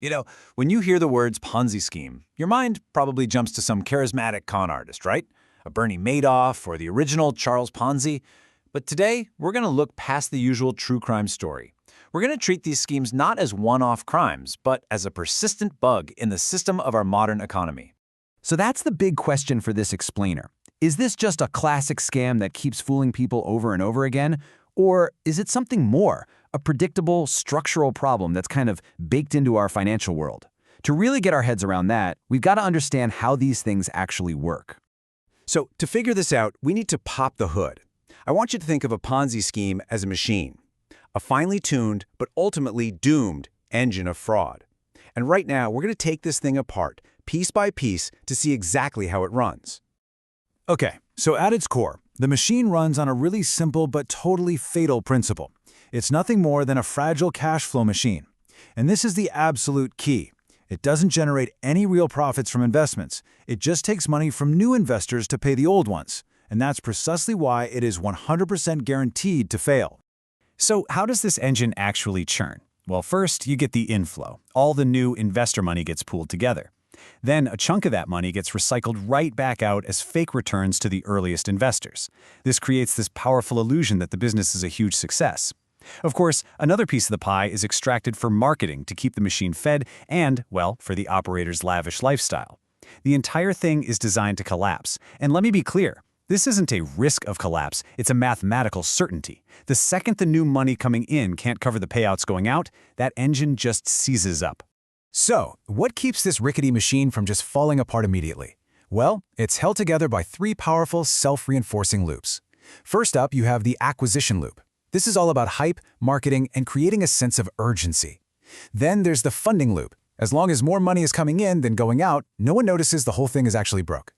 You know, when you hear the words Ponzi scheme, your mind probably jumps to some charismatic con artist, right? A Bernie Madoff or the original Charles Ponzi. But today, we're going to look past the usual true crime story. We're going to treat these schemes not as one-off crimes, but as a persistent bug in the system of our modern economy. So that's the big question for this explainer. Is this just a classic scam that keeps fooling people over and over again? Or is it something more, a predictable, structural problem that's kind of baked into our financial world? To really get our heads around that, we've got to understand how these things actually work. So to figure this out, we need to pop the hood. I want you to think of a Ponzi scheme as a machine, a finely tuned but ultimately doomed engine of fraud. And right now, we're going to take this thing apart, piece by piece, to see exactly how it runs. Okay, so at its core, the machine runs on a really simple but totally fatal principle. It's nothing more than a fragile cash flow machine. And this is the absolute key. It doesn't generate any real profits from investments. It just takes money from new investors to pay the old ones. And that's precisely why it is 100% guaranteed to fail. So how does this engine actually churn? Well, first, you get the inflow. All the new investor money gets pooled together. Then a chunk of that money gets recycled right back out as fake returns to the earliest investors. This creates this powerful illusion that the business is a huge success. Of course, another piece of the pie is extracted for marketing to keep the machine fed and, well, for the operator's lavish lifestyle. The entire thing is designed to collapse. And let me be clear, this isn't a risk of collapse, it's a mathematical certainty. The second the new money coming in can't cover the payouts going out, that engine just seizes up. So, what keeps this rickety machine from just falling apart immediately? Well, it's held together by three powerful self-reinforcing loops. First up, you have the acquisition loop. This is all about hype, marketing, and creating a sense of urgency. Then there's the funding loop. As long as more money is coming in than going out, no one notices the whole thing is actually broke.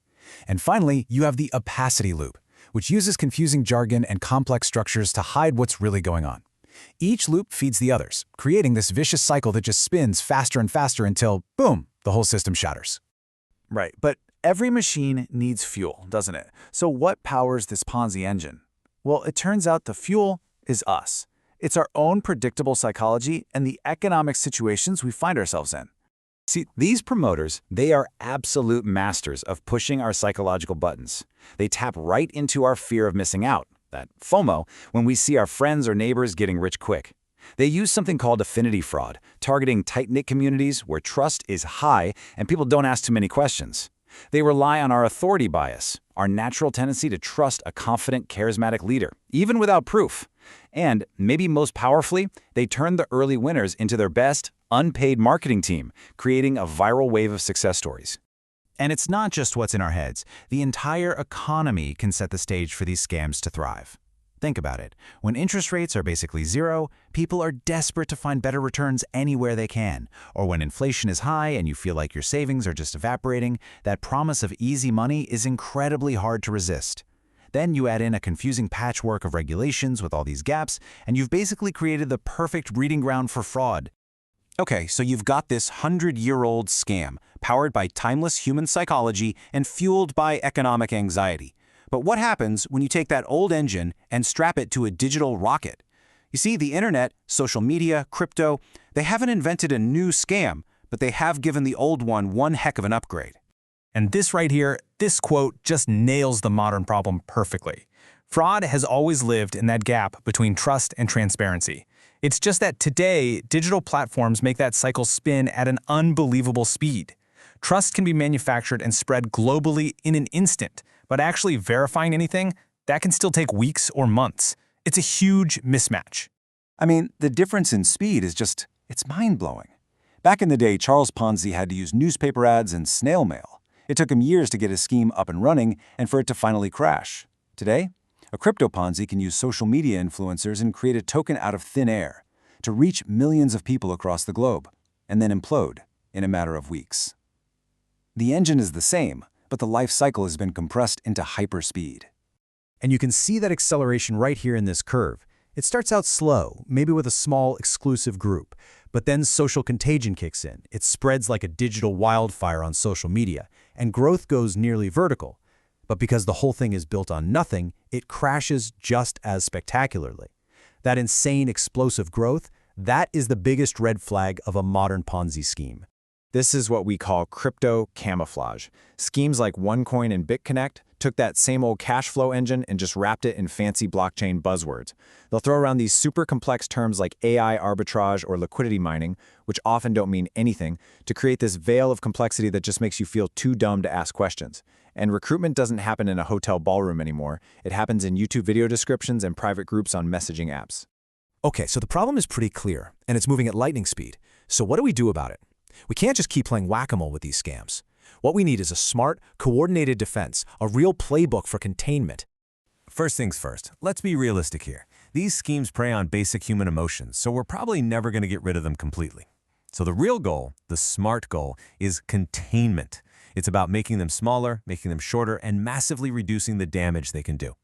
And finally, you have the opacity loop, which uses confusing jargon and complex structures to hide what's really going on. Each loop feeds the others, creating this vicious cycle that just spins faster and faster until, boom, the whole system shatters. Right, but every machine needs fuel, doesn't it? So what powers this Ponzi engine? Well, it turns out the fuel is us. It's our own predictable psychology and the economic situations we find ourselves in. See, these promoters, they are absolute masters of pushing our psychological buttons. They tap right into our fear of missing out, that FOMO, when we see our friends or neighbors getting rich quick. They use something called affinity fraud, targeting tight-knit communities where trust is high and people don't ask too many questions. They rely on our authority bias, our natural tendency to trust a confident, charismatic leader, even without proof. And, maybe most powerfully, they turn the early winners into their best, unpaid marketing team, creating a viral wave of success stories. And it's not just what's in our heads. The entire economy can set the stage for these scams to thrive. Think about it. When interest rates are basically zero, people are desperate to find better returns anywhere they can. Or when inflation is high and you feel like your savings are just evaporating, that promise of easy money is incredibly hard to resist. Then you add in a confusing patchwork of regulations with all these gaps, and you've basically created the perfect breeding ground for fraud. Okay, so you've got this 100-year-old scam, powered by timeless human psychology and fueled by economic anxiety. But what happens when you take that old engine and strap it to a digital rocket? You see, the internet, social media, crypto, they haven't invented a new scam, but they have given the old one heck of an upgrade. And this right here, this quote just nails the modern problem perfectly. Fraud has always lived in that gap between trust and transparency. It's just that today, digital platforms make that cycle spin at an unbelievable speed. Trust can be manufactured and spread globally in an instant, but actually verifying anything, that can still take weeks or months. It's a huge mismatch. I mean, the difference in speed is just, it's mind-blowing. Back in the day, Charles Ponzi had to use newspaper ads and snail mail. It took him years to get his scheme up and running and for it to finally crash. Today, a crypto Ponzi can use social media influencers and create a token out of thin air to reach millions of people across the globe, and then implode in a matter of weeks. The engine is the same, but the life cycle has been compressed into hyperspeed. And you can see that acceleration right here in this curve. It starts out slow, maybe with a small, exclusive group, but then social contagion kicks in. It spreads like a digital wildfire on social media, and growth goes nearly vertical. But because the whole thing is built on nothing, it crashes just as spectacularly. That insane explosive growth, That is the biggest red flag of a modern Ponzi scheme. This is what we call crypto camouflage. Schemes like OneCoin and BitConnect took that same old cash flow engine and just wrapped it in fancy blockchain buzzwords. They'll throw around these super complex terms like AI arbitrage or liquidity mining, which often don't mean anything, to create this veil of complexity that just makes you feel too dumb to ask questions. And recruitment doesn't happen in a hotel ballroom anymore. It happens in YouTube video descriptions and private groups on messaging apps. Okay, so the problem is pretty clear, and it's moving at lightning speed. So what do we do about it? We can't just keep playing whack-a-mole with these scams. What we need is a smart, coordinated defense, a real playbook for containment. First things first, let's be realistic here. These schemes prey on basic human emotions, so we're probably never going to get rid of them completely. So the real goal, the smart goal, is containment. It's about making them smaller, making them shorter, and massively reducing the damage they can do.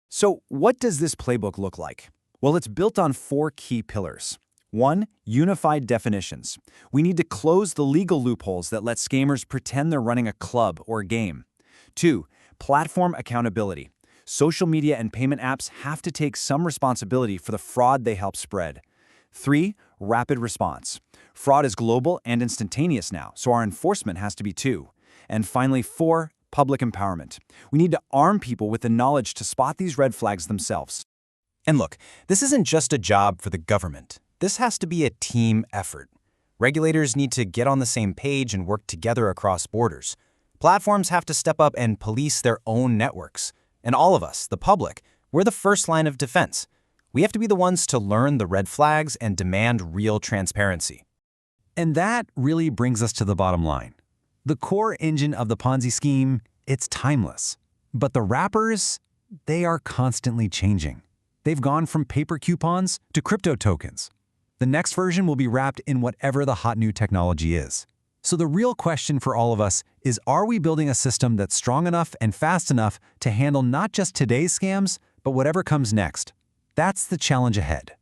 So what does this playbook look like? Well, it's built on 4 key pillars. 1. Unified definitions. We need to close the legal loopholes that let scammers pretend they're running a club or game. 2. Platform accountability. Social media and payment apps have to take some responsibility for the fraud they help spread. 3. Rapid response. Fraud is global and instantaneous now, so our enforcement has to be too. And finally, 4. Public empowerment. We need to arm people with the knowledge to spot these red flags themselves. And look, this isn't just a job for the government. This has to be a team effort. Regulators need to get on the same page and work together across borders. Platforms have to step up and police their own networks. And all of us, the public, we're the first line of defense. We have to be the ones to learn the red flags and demand real transparency. And that really brings us to the bottom line. The core engine of the Ponzi scheme, it's timeless. But the wrappers, they are constantly changing. They've gone from paper coupons to crypto tokens. The next version will be wrapped in whatever the hot new technology is. So the real question for all of us is, are we building a system that's strong enough and fast enough to handle not just today's scams, but whatever comes next? That's the challenge ahead.